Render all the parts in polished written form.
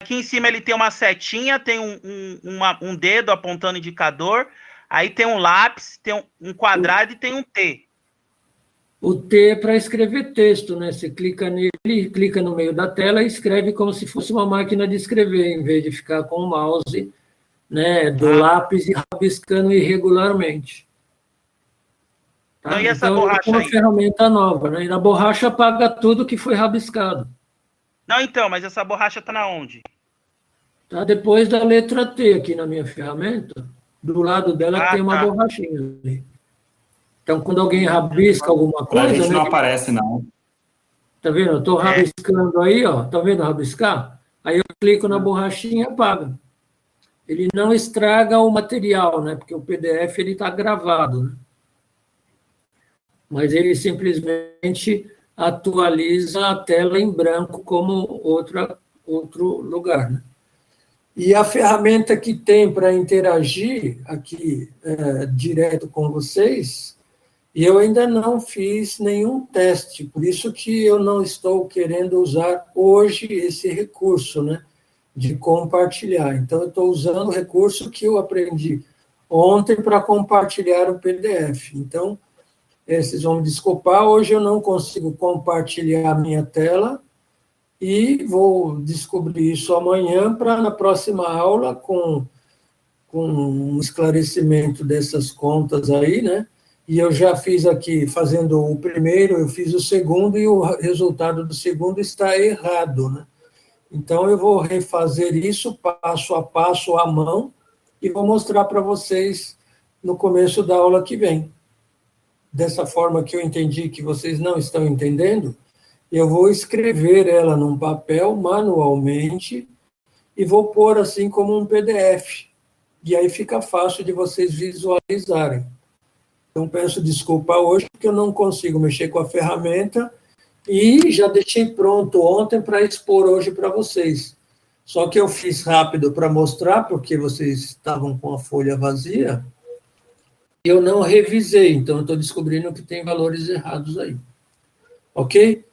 aqui em cima ele tem uma setinha, tem um dedo apontando indicador, aí tem um lápis, tem um quadrado e tem um T. O T é para escrever texto, né? Você clica nele, clica no meio da tela e escreve como se fosse uma máquina de escrever, em vez de ficar com o mouse, né, do lápis e rabiscando irregularmente. Tá? Não, e essa então, borracha é uma aí? ferramenta nova, né? E na borracha apaga tudo que foi rabiscado. Não, então, mas essa borracha tá na onde? Tá depois da letra T aqui na minha ferramenta, do lado dela tem uma tá. borrachinha ali. Então, quando alguém rabisca alguma Para a coisa... gente né, não aparece, não. Tá vendo? Eu estou rabiscando aí, ó. Tá vendo rabiscar? Aí eu clico na borrachinha e apaga. Ele não estraga o material, né? Porque o PDF ele está gravado, né? Mas ele simplesmente atualiza a tela em branco como outro lugar, né? E a ferramenta que tem para interagir aqui direto com vocês, e eu ainda não fiz nenhum teste, por isso que eu não estou querendo usar hoje esse recurso, né, de compartilhar. Então, eu estou usando o recurso que eu aprendi ontem para compartilhar o PDF. Então, vocês vão me desculpar, hoje eu não consigo compartilhar a minha tela, e vou descobrir isso amanhã para, na próxima aula, com um esclarecimento dessas contas aí, né? E eu já fiz aqui, fazendo o primeiro, eu fiz o segundo, e o resultado do segundo está errado, né? Então, eu vou refazer isso passo a passo, à mão, e vou mostrar para vocês no começo da aula que vem. Dessa forma que eu entendi que vocês não estão entendendo, eu vou escrever ela num papel manualmente e vou pôr assim como um PDF. E aí fica fácil de vocês visualizarem. Então, peço desculpa hoje, porque eu não consigo mexer com a ferramenta e já deixei pronto ontem para expor hoje para vocês. Só que eu fiz rápido para mostrar, porque vocês estavam com a folha vazia, e eu não revisei, então eu estou descobrindo que tem valores errados aí. Ok?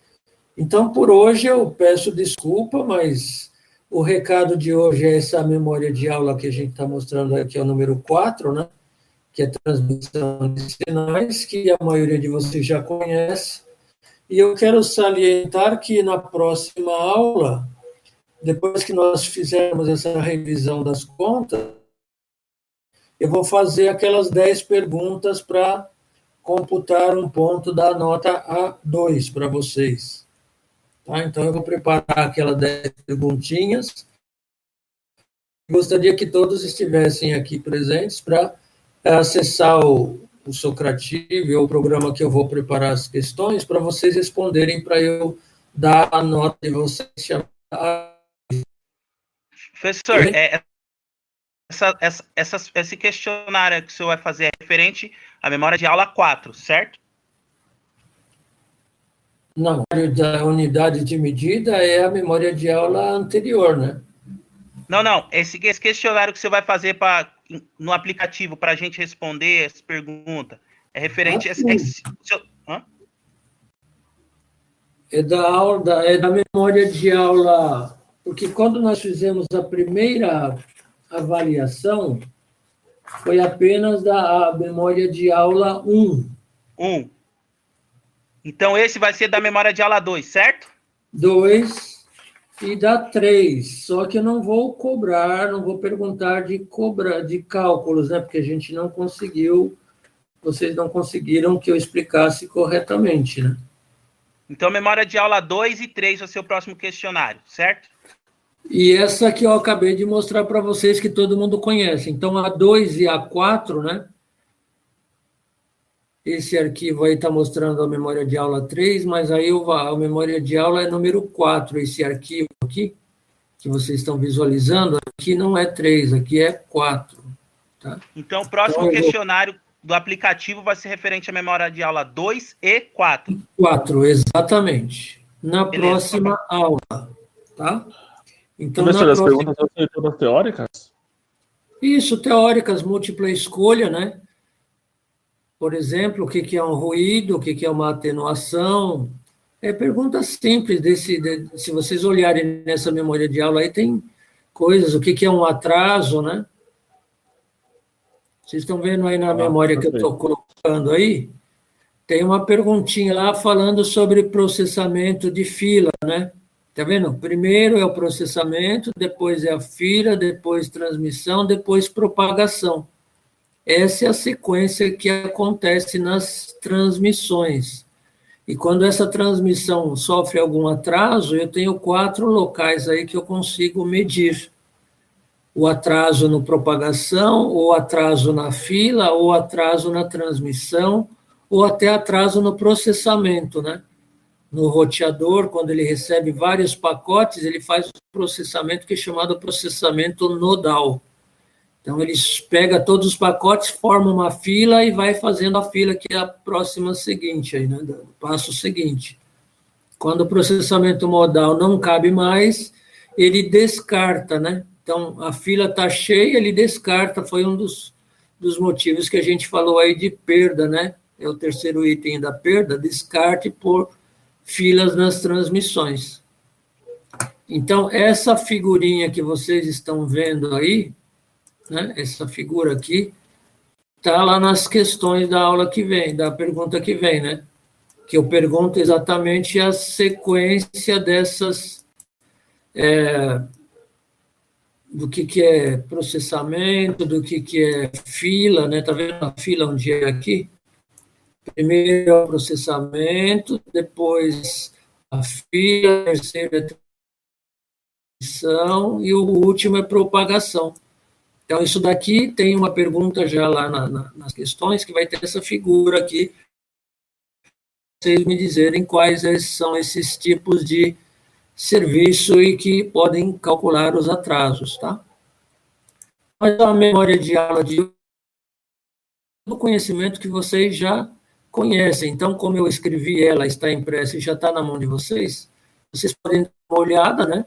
Então, por hoje, eu peço desculpa, mas o recado de hoje é essa memória de aula que a gente está mostrando aqui, é o número 4, né? Que é transmissão de sinais, que a maioria de vocês já conhece. E eu quero salientar que na próxima aula, depois que nós fizermos essa revisão das contas, eu vou fazer aquelas 10 perguntas para computar um ponto da nota A2 para vocês. Tá? Então, eu vou preparar aquelas 10 perguntinhas. Gostaria que todos estivessem aqui presentes para acessar o Socrative, ou o programa que eu vou preparar as questões, para vocês responderem, para eu dar a nota de vocês. Professor, esse questionário que o senhor vai fazer é referente à memória de aula 4, certo? Não, a unidade de medida é a memória de aula anterior, né? Não. Esse questionário que você vai fazer no aplicativo para a gente responder essa pergunta é referente É da memória de aula, porque quando nós fizemos a primeira avaliação, foi apenas da memória de aula 1. 1. Então, esse vai ser da memória de aula 2, certo? 2 e da 3. Só que eu não vou cobrar, não vou perguntar de cálculos, né? Porque a gente não conseguiu, vocês não conseguiram que eu explicasse corretamente, né? Então, memória de aula 2 e 3 vai ser o próximo questionário, certo? E essa que eu acabei de mostrar para vocês, que todo mundo conhece. Então, a 2 e a 4, né? Esse arquivo aí está mostrando a memória de aula 3, mas aí a memória de aula é número 4. Esse arquivo aqui, que vocês estão visualizando, aqui não é 3, aqui é 4. Tá? Então, o próximo questionário do aplicativo vai ser referente à memória de aula 2 e 4. 4, exatamente. Na próxima aula, tá? Então, as perguntas são todas teóricas? Isso, teóricas, múltipla escolha, né? Por exemplo, o que é um ruído, o que é uma atenuação. É pergunta simples. Se vocês olharem nessa memória de aula, aí tem coisas, o que é um atraso, né? Vocês estão vendo aí na memória que eu estou colocando aí? Tem uma perguntinha lá falando sobre processamento de fila, né? Tá vendo? Primeiro é o processamento, depois é a fila, depois transmissão, depois propagação. Essa é a sequência que acontece nas transmissões. E quando essa transmissão sofre algum atraso, eu tenho 4 locais aí que eu consigo medir. O atraso no propagação, ou atraso na fila, ou atraso na transmissão, ou até atraso no processamento, né? No roteador, quando ele recebe vários pacotes, ele faz um processamento que é chamado processamento nodal. Então, ele pega todos os pacotes, forma uma fila e vai fazendo a fila que é a próxima seguinte, aí, né? O passo seguinte. Quando o processamento modal não cabe mais, ele descarta, né? Então, a fila está cheia, ele descarta, foi um dos motivos que a gente falou aí de perda, né? É o terceiro item da perda, descarte por filas nas transmissões. Então, essa figurinha que vocês estão vendo aí, né? Essa figura aqui, está lá nas questões da aula que vem, da pergunta que vem, né? Que eu pergunto exatamente a sequência dessas, do que é processamento, do que é fila, né? Está vendo a fila onde é aqui? Primeiro é o processamento, depois a fila, a terceira é a transmissão e o último é propagação. Então, isso daqui tem uma pergunta já lá nas questões, que vai ter essa figura aqui, vocês me dizerem quais são esses tipos de serviço e que podem calcular os atrasos, tá? Mas a memória de aula de do conhecimento que vocês já conhecem. Então, como eu escrevi ela, está impressa e já está na mão de vocês, vocês podem dar uma olhada, né?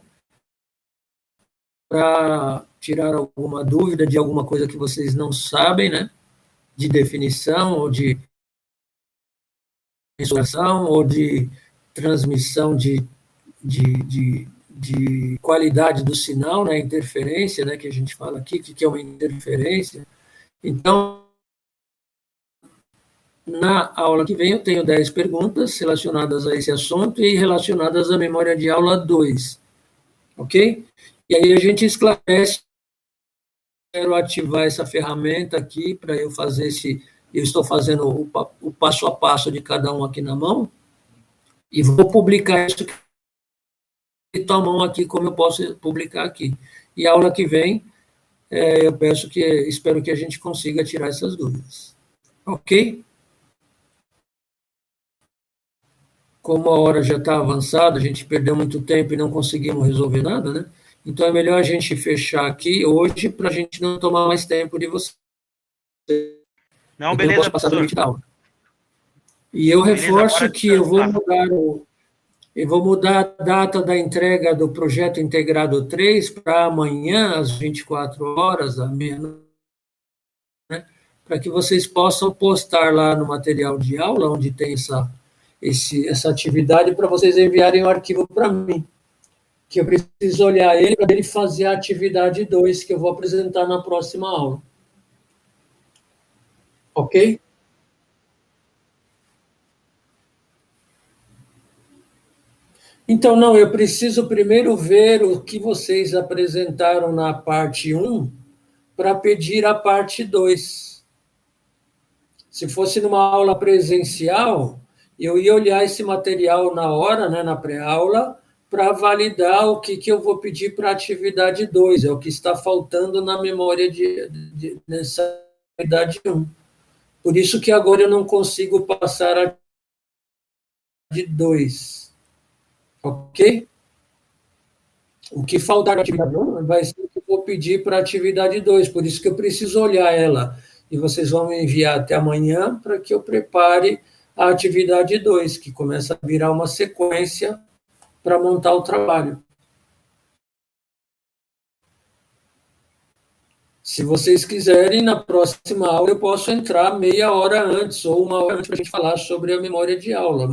Para tirar alguma dúvida de alguma coisa que vocês não sabem, né? De definição ou de mensuração ou de transmissão de qualidade do sinal, né? Interferência, né? Que a gente fala aqui, que é uma interferência. Então, na aula que vem eu tenho 10 perguntas relacionadas a esse assunto e relacionadas à memória de aula 2, ok? E aí a gente esclarece, quero ativar essa ferramenta aqui para eu fazer eu estou fazendo o passo a passo de cada um aqui na mão e vou publicar isso que está à mão aqui, como eu posso publicar aqui. E a aula que vem, eu espero que a gente consiga tirar essas dúvidas, ok? Como a hora já está avançada, a gente perdeu muito tempo e não conseguimos resolver nada, né? Então é melhor a gente fechar aqui hoje para a gente não tomar mais tempo de você. Não, beleza, eu posso passar do limite da aula. E eu reforço que eu vou mudar a data da entrega do projeto integrado 3 para amanhã, às 24 horas, à meia-noite, né? Para que vocês possam postar lá no material de aula, onde tem essa atividade, para vocês enviarem o arquivo para mim, que eu preciso olhar ele para ele fazer a atividade 2, que eu vou apresentar na próxima aula. Ok? Então, não, eu preciso primeiro ver o que vocês apresentaram na parte 1 para pedir a parte 2. Se fosse numa aula presencial, eu ia olhar esse material na hora, né, na pré-aula, para validar o que eu vou pedir para a atividade 2, é o que está faltando na memória nessa atividade 1. Por isso que agora eu não consigo passar a de 2. Ok? O que faltar na atividade 1 vai ser o que eu vou pedir para a atividade 2, por isso que eu preciso olhar ela. E vocês vão me enviar até amanhã para que eu prepare a atividade 2, que começa a virar uma sequência para montar o trabalho. Se vocês quiserem, na próxima aula eu posso entrar meia hora antes ou uma hora antes para a gente falar sobre a memória de aula.